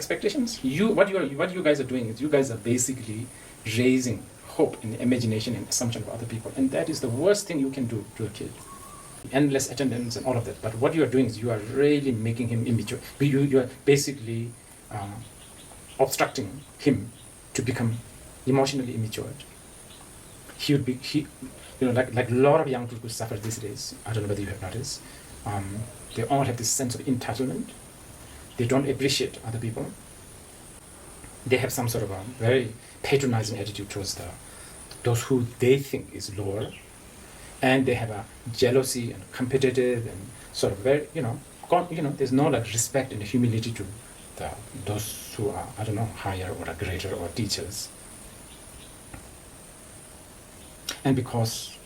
expectations. What you guys are doing is you guys are basically raising hope and imagination and assumption of other people, and that is the worst thing you can do to a kid. Endless attendance and all of that. But what you are doing is you are really making him immature. You are basically obstructing him to become emotionally immature. He would be like a lot of young people suffer these days. I don't know whether you have noticed. They all have this sense of entitlement. They don't appreciate other people. They have some sort of a very patronizing attitude towards those who they think is lower, and they have a jealousy and competitive and sort of very there's no like respect and humility to those who are higher or greater or teachers. And because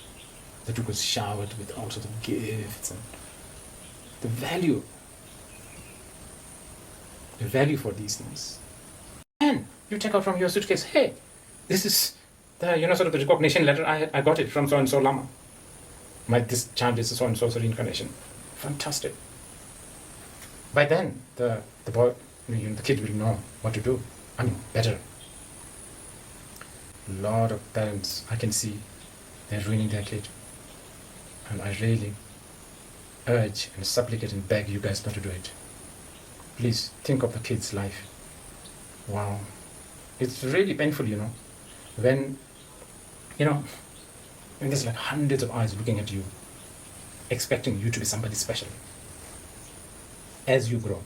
the Duke was showered with all sorts of gifts, and the value for these things. And you take out from your suitcase, hey, this is the sort of the recognition letter I got it from so and so Lama. This child is so and so's reincarnation. Fantastic. By then the boy, the kid will know what to do. Better. A lot of parents I can see they're ruining their kid. And I really urge and supplicate and beg you guys not to do it. Please think of the kid's life. Wow. It's really painful, when there's like hundreds of eyes looking at you, expecting you to be somebody special as you grow.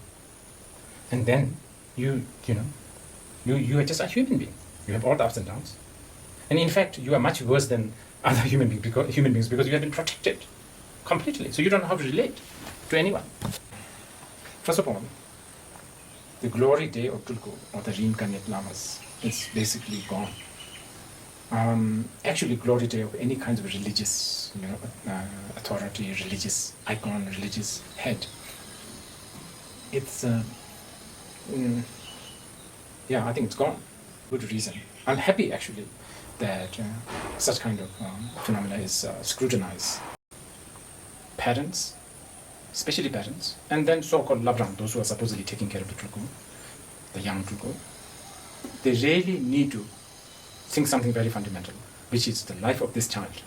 And then you are just a human being. You have all the ups and downs. And in fact, you are much worse than other human beings because you have been protected completely. So you don't know how to relate to anyone. First of all, the glory day of Tulku, or the reincarnate lamas, is basically gone. Actually, glory day of any kinds of religious authority, religious icon, religious head, it's I think it's gone. Good reason. I'm happy actually that such kind of phenomena is scrutinized. Parents, especially parents, and then so-called Labrang, those who are supposedly taking care of the Tulku, the young Tulku, they really need to think something very fundamental, which is the life of this child.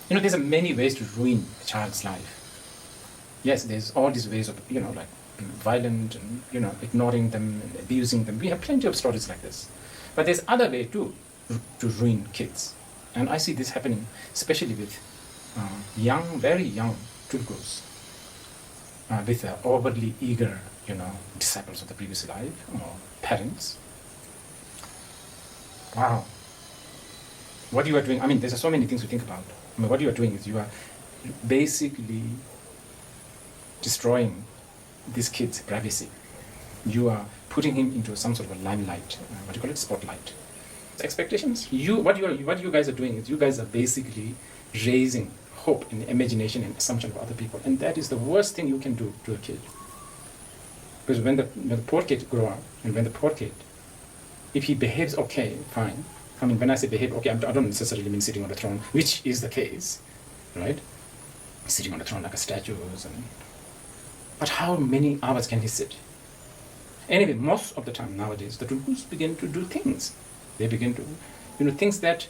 There's many ways to ruin a child's life. Yes, there's all these ways of, like being violent and, ignoring them and abusing them. We have plenty of stories like this. But there's other way too to ruin kids. And I see this happening, especially with very young Tulkus, with overly eager, disciples of the previous life or parents. Wow. What you are doing, there's so many things to think about. What you are doing is you are basically destroying this kid's privacy. You are putting him into some sort of a limelight, spotlight. Expectations. What you guys are doing is you guys are basically raising hope and imagination and assumption of other people, and that is the worst thing you can do to a kid. Because when the poor kid grow up, and when the poor kid, if he behaves okay, fine. When I say behave okay, I don't necessarily mean sitting on the throne, which is the case, right? Sitting on the throne like a statue. But how many hours can he sit? Anyway, most of the time nowadays, the Tulkus begin to do things. They begin to, things that